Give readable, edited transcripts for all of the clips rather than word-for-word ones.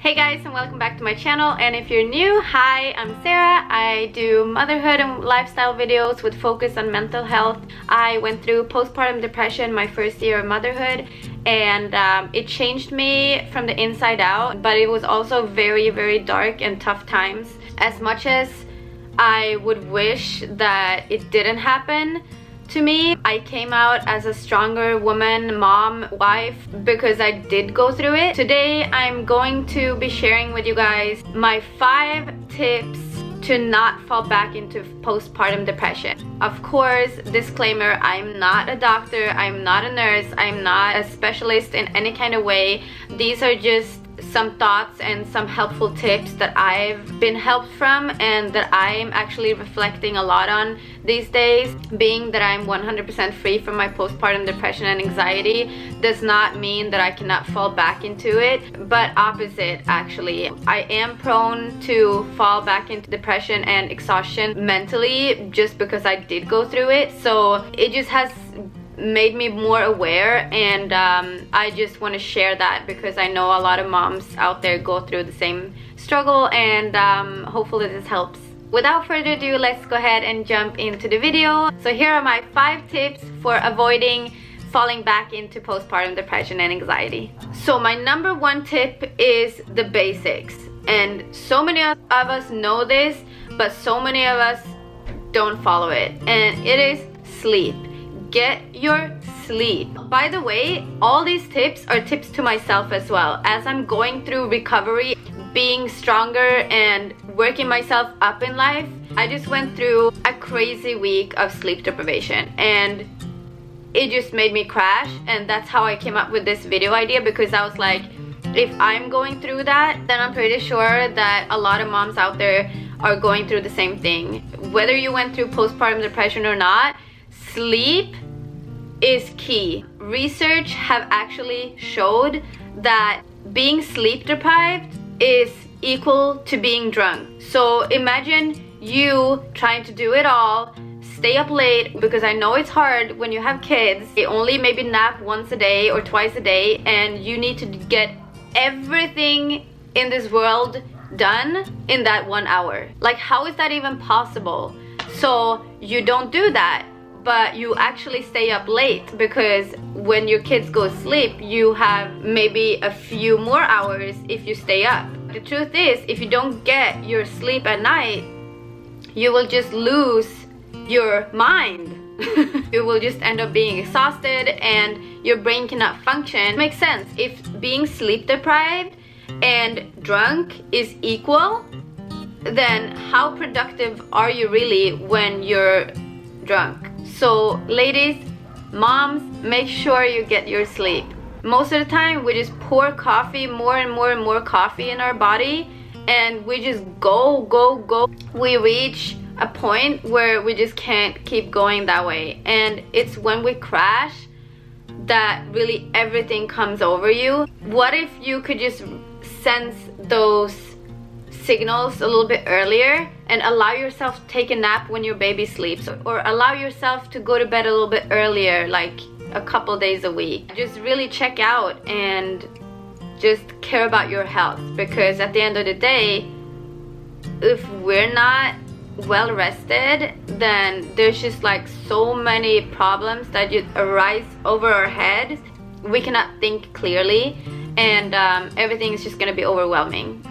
Hey guys, and welcome back to my channel. And if you're new, hi, I'm Sarah. I do motherhood and lifestyle videos with focus on mental health. I went through postpartum depression my first year of motherhood, and it changed me from the inside out, but it was also very dark and tough times. As much as I would wish that it didn't happen to me, I came out as a stronger woman, mom, wife, because I did go through it. Today I'm going to be sharing with you guys my 5 tips to not fall back into postpartum depression. Of course, disclaimer, I'm not a doctor, I'm not a nurse, I'm not a specialist in any kind of way. These are just some thoughts and some helpful tips that I've been helped from and that I'm actually reflecting a lot on these days. Being that I'm 100% free from my postpartum depression and anxiety does not mean that I cannot fall back into it, but opposite actually. I am prone to fall back into depression and exhaustion mentally just because I did go through it, so it just has made me more aware, and I just want to share that because I know a lot of moms out there go through the same struggle, and hopefully this helps. Without further ado, let's go ahead and jump into the video. So here are my 5 tips for avoiding falling back into postpartum depression and anxiety. So my number 1 tip is the basics, and so many of us know this, but so many of us don't follow it, and it is sleep. Get your sleep. By the way, all these tips are tips to myself as well. As I'm going through recovery, being stronger and working myself up in life, I just went through a crazy week of sleep deprivation, and it just made me crash. And that's how I came up with this video idea, because I was like, if I'm going through that, then I'm pretty sure that a lot of moms out there are going through the same thing. Whether you went through postpartum depression or not, sleep is key. Research have actually showed that being sleep deprived is equal to being drunk. So imagine you trying to do it all, stay up late, because I know it's hard when you have kids. They only maybe nap once a day or twice a day, and you need to get everything in this world done in that 1 hour. Like, how is that even possible? So you don't do that, but you actually stay up late, because when your kids go to sleep, you have maybe a few more hours if you stay up. The truth is, if you don't get your sleep at night, you will just lose your mind. You will just end up being exhausted and your brain cannot function. It makes sense. If being sleep deprived and drunk is equal, then how productive are you really when you're drunk? So ladies, moms, make sure you get your sleep. Most of the time we just pour coffee, more and more coffee in our body, and we just go. We reach a point where we just can't keep going that way, and it's when we crash that really everything comes over you. What if you could just sense those signals a little bit earlier and allow yourself to take a nap when your baby sleeps, or allow yourself to go to bed a little bit earlier, like a couple days a week? Just really check out and just care about your health, because at the end of the day, if we're not well rested, then there's just like so many problems that just arise over our heads. We cannot think clearly, and everything is just gonna be overwhelming.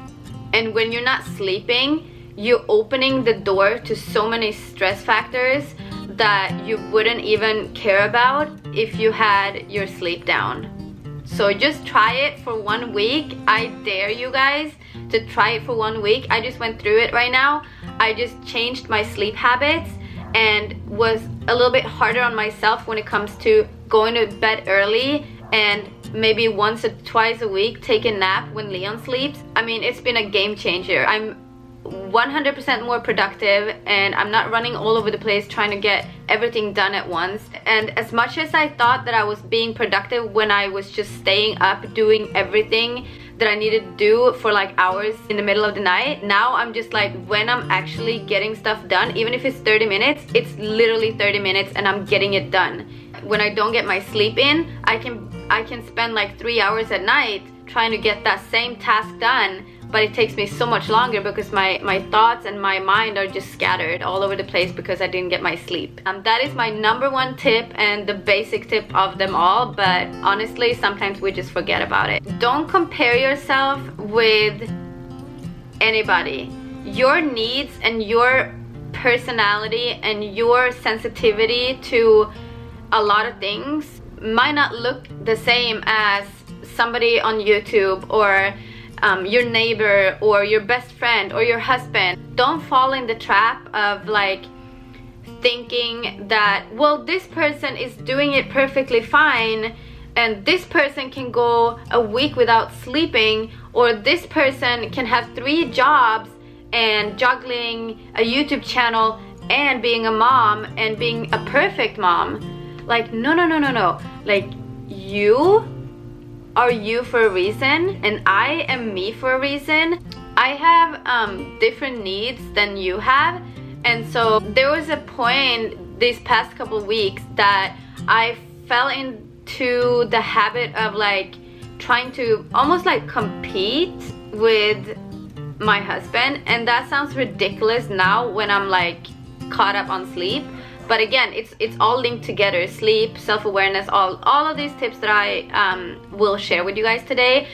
And when you're not sleeping, you're opening the door to so many stress factors that you wouldn't even care about if you had your sleep down. So just try it for 1 week. I dare you guys to try it for 1 week. I just went through it right now. I just changed my sleep habits and was a little bit harder on myself when it comes to going to bed early, and maybe once or twice a week take a nap when Leon sleeps. I mean, it's been a game changer. I'm 100% more productive, and I'm not running all over the place trying to get everything done at once. And as much as I thought that I was being productive when I was just staying up doing everything that I needed to do for like hours in the middle of the night, now I'm just like, when I'm actually getting stuff done, even if it's 30 minutes, it's literally 30 minutes and I'm getting it done. When I don't get my sleep in, I can spend like 3 hours at night trying to get that same task done, but it takes me so much longer because my thoughts and my mind are just scattered all over the place because I didn't get my sleep. That is my #1 tip and the basic tip of them all, but honestly sometimes we just forget about it. Don't compare yourself with anybody. Your needs and your personality and your sensitivity to a lot of things might not look the same as somebody on YouTube or your neighbor or your best friend or your husband. Don't fall in the trap of like thinking that, well, this person is doing it perfectly fine and this person can go a week without sleeping, or this person can have 3 jobs and juggling a YouTube channel and being a mom and being a perfect mom. Like, no. Like, you are you for a reason and I am me for a reason. I have different needs than you have, and so there was a point these past couple weeks that I fell into the habit of like trying to almost like compete with my husband, and that sounds ridiculous now when I'm like caught up on sleep. But again, it's all linked together. Sleep, self-awareness, all of these tips that I will share with you guys today,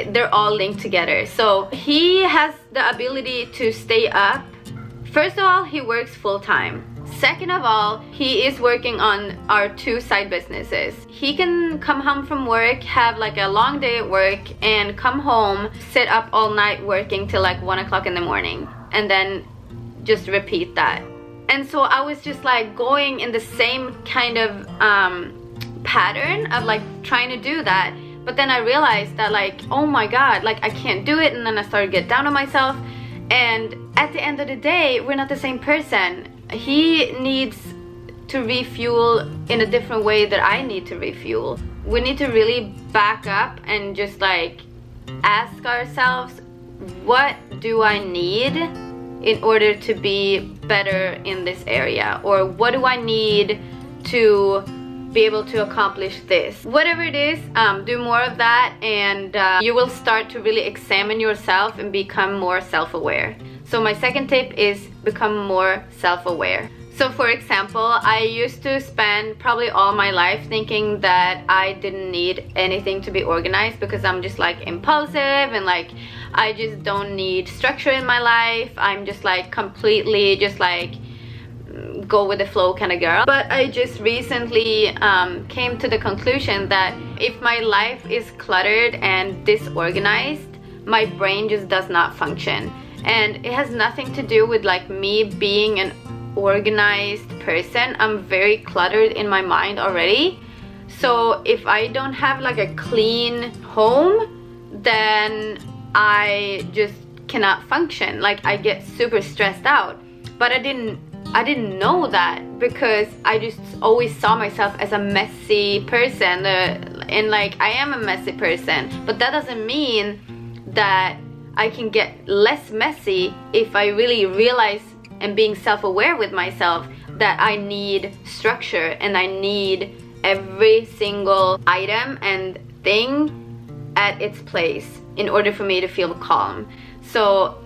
they're all linked together. So he has the ability to stay up. First of all, he works full-time. Second of all, he is working on our 2 side businesses. He can come home from work, have like a long day at work, and come home, sit up all night working till like 1 o'clock in the morning, and then just repeat that. And so I was just like going in the same kind of pattern of like trying to do that. But then I realized that like, oh my god, like I can't do it. And then I started to get down on myself. And at the end of the day, we're not the same person. He needs to refuel in a different way that I need to refuel. We need to really back up and just like ask ourselves, what do I need in order to be better in this area? Or what do I need to be able to accomplish this? Whatever it is, do more of that, and you will start to really examine yourself and become more self-aware. So my second tip is become more self-aware. So for example, I used to spend probably all my life thinking that I didn't need anything to be organized because I'm just like impulsive and like I just don't need structure in my life. I'm just like completely just like go with the flow kind of girl. But I just recently came to the conclusion that if my life is cluttered and disorganized, my brain just does not function. And it has nothing to do with like me being an organized person. I'm very cluttered in my mind already. So if I don't have like a clean home, then I just cannot function. Like I get super stressed out. But I didn't know that because I just always saw myself as a messy person, and like I am a messy person, but that doesn't mean that I can get less messy if I really realize and being self-aware with myself that I need structure and I need every single item and thing at its place in order for me to feel calm. So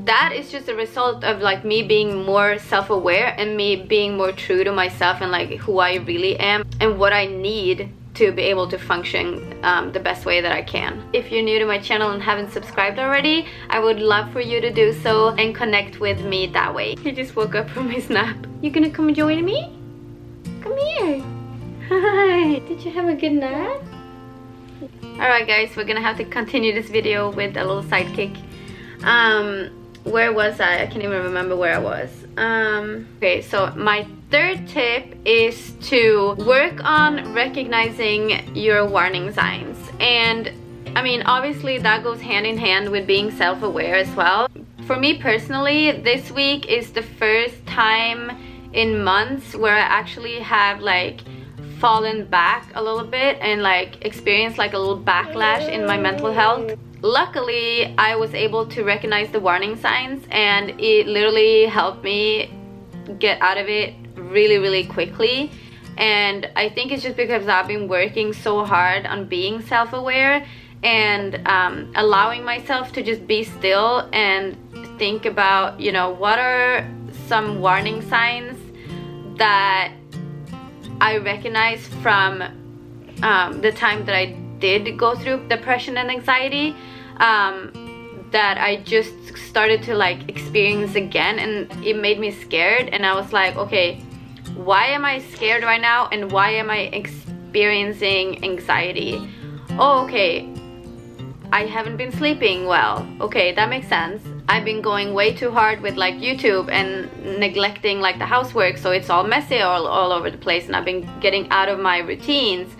that is just a result of like me being more self-aware and me being more true to myself and like who I really am and what I need to be able to function the best way that I can. If you're new to my channel and haven't subscribed already, I would love for you to do so and connect with me that way. He just woke up from his nap. You gonna come join me? Come here. Hi. Did you have a good nap? Alright guys, we're gonna have to continue this video with a little sidekick. Where was I? I can't even remember where I was. Okay, so my third tip is to work on recognizing your warning signs. And I mean, obviously that goes hand in hand with being self-aware as well. For me personally, this week is the first time in months where I actually have like fallen back a little bit and like experienced like a little backlash in my mental health. Luckily, I was able to recognize the warning signs and it literally helped me get out of it really quickly. And I think it's just because I've been working so hard on being self-aware and allowing myself to just be still and think about, you know, what are some warning signs that I recognize from the time that I did go through depression and anxiety, that I just started to like experience again, and it made me scared. And I was like, okay, why am I scared right now, and why am I experiencing anxiety? Oh, okay, I haven't been sleeping well. Okay, that makes sense. I've been going way too hard with like YouTube and neglecting like the housework, so it's all messy all over the place, and I've been getting out of my routines.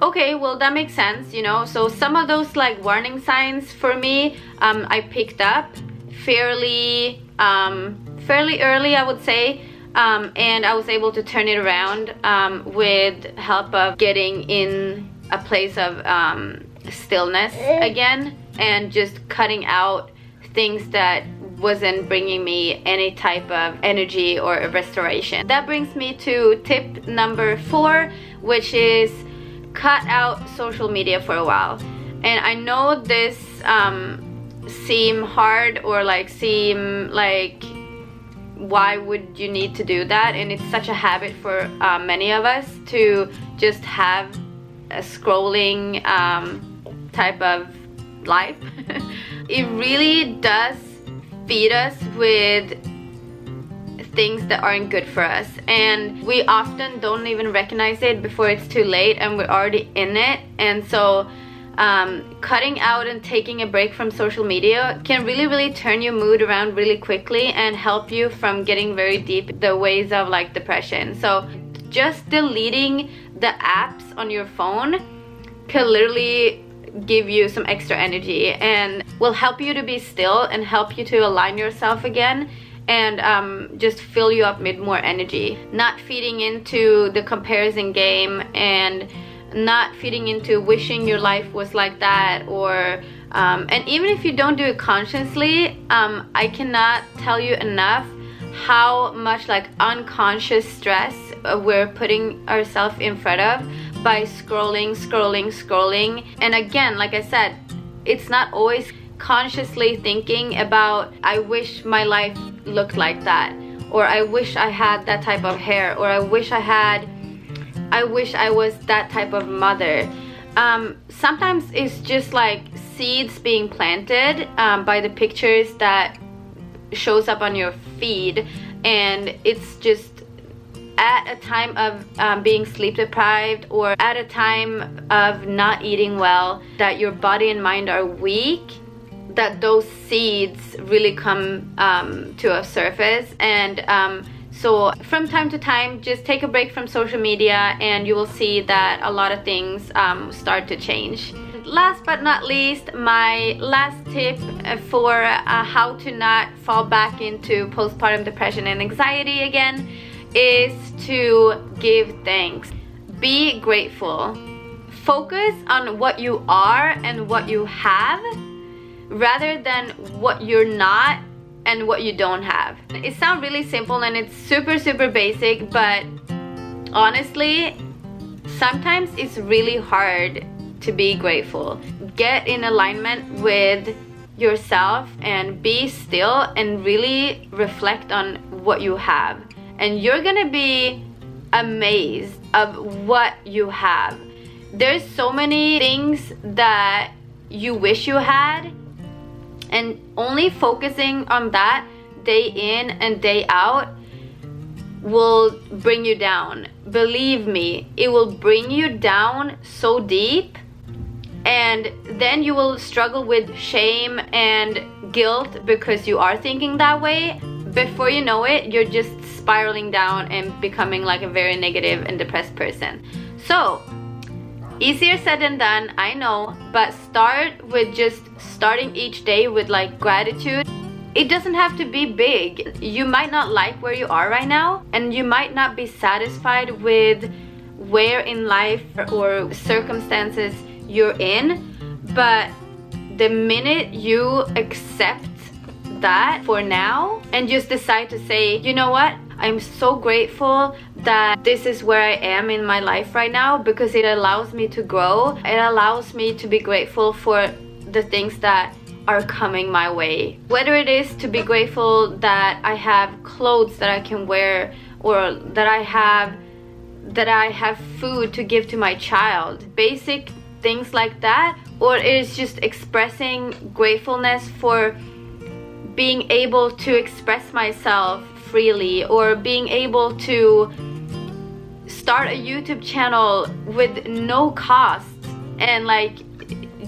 Okay, well, that makes sense, you know. So some of those like warning signs for me, I picked up fairly early, I would say, and I was able to turn it around with help of getting in a place of stillness again, and just cutting out things that wasn't bringing me any type of energy or restoration. That brings me to tip number 4, which is cut out social media for a while. And I know this seem hard, or like seem like, why would you need to do that? And it's such a habit for many of us to just have a scrolling type of life. It really does feed us with things that aren't good for us, and we often don't even recognize it before it's too late and we're already in it. And so cutting out and taking a break from social media can really turn your mood around really quickly and help you from getting very deep the ways of like depression. So just deleting the apps on your phone can literally give you some extra energy and will help you to be still and help you to align yourself again, and just fill you up with more energy. Not feeding into the comparison game, and not feeding into wishing your life was like that, or and even if you don't do it consciously, I cannot tell you enough how much like unconscious stress we're putting ourselves in front of by scrolling. And again, like I said, it's not always consciously thinking about, I wish my life looked like that, or I wish I had that type of hair, or I wish I was that type of mother. Sometimes it's just like seeds being planted by the pictures that shows up on your feed, and it's just at a time of being sleep deprived, or at a time of not eating well, that your body and mind are weak, that those seeds really come to a surface. And so from time to time, just take a break from social media and you will see that a lot of things start to change. Last but not least, my last tip for how to not fall back into postpartum depression and anxiety again is to give thanks. Be grateful. Focus on what you are and what you have, rather than what you're not and what you don't have. It sounds really simple and it's super basic, but honestly, sometimes it's really hard to be grateful. Get in alignment with yourself and be still and really reflect on what you have. And you're gonna be amazed of what you have. There's so many things that you wish you had, and only focusing on that day in and day out will bring you down. Believe me, it will bring you down so deep, and then you will struggle with shame and guilt because you are thinking that way. Before you know it, you're just spiraling down and becoming like a very negative and depressed person. So easier said than done, I know, but start with just starting each day with like gratitude. It doesn't have to be big. You might not like where you are right now, and you might not be satisfied with where in life or circumstances you're in, but the minute you accept that for now and just decide to say, you know what, I'm so grateful that this is where I am in my life right now, because it allows me to grow. It allows me to be grateful for the things that are coming my way. Whether it is to be grateful that I have clothes that I can wear, or that I have food to give to my child. Basic things like that. Or it is just expressing gratefulness for being able to express myself freely, or being able to start a YouTube channel with no cost and like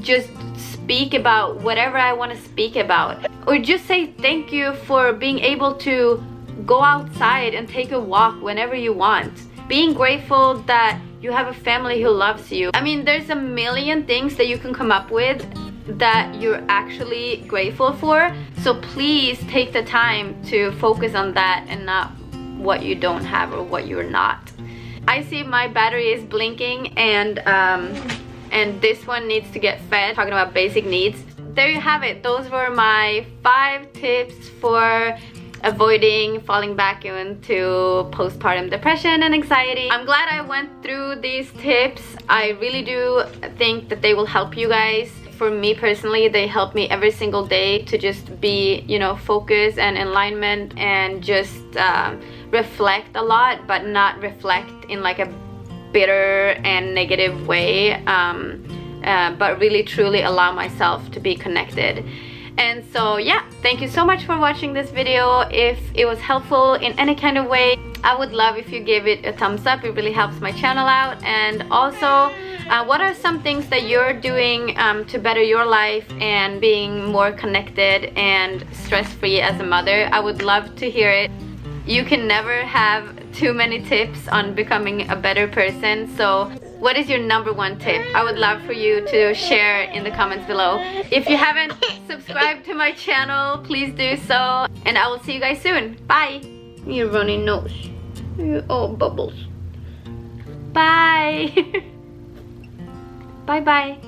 just speak about whatever I want to speak about, or just say thank you for being able to go outside and take a walk whenever you want. Being grateful that you have a family who loves you. I mean, there's a million things that you can come up with that you're actually grateful for. So please take the time to focus on that and not what you don't have or what you're not. I see my battery is blinking, and this one needs to get fed. Talking about basic needs. There you have it. Those were my 5 tips for avoiding falling back into postpartum depression and anxiety. I'm glad I went through these tips. I really do think that they will help you guys. For me personally, they help me every single day to just be, you know, focused and in alignment, and just reflect a lot, but not reflect in like a bitter and negative way, but really truly allow myself to be connected. And so yeah, thank you so much for watching this video. If it was helpful in any kind of way, I would love if you gave it a thumbs up. It really helps my channel out. And also, what are some things that you're doing to better your life and being more connected and stress-free as a mother? I would love to hear it. You can never have too many tips on becoming a better person. So what is your #1 tip? I would love for you to share in the comments below. If you haven't subscribed to my channel, please do so. And I will see you guys soon. Bye. Your runny nose. Oh, bubbles. Bye. Bye bye.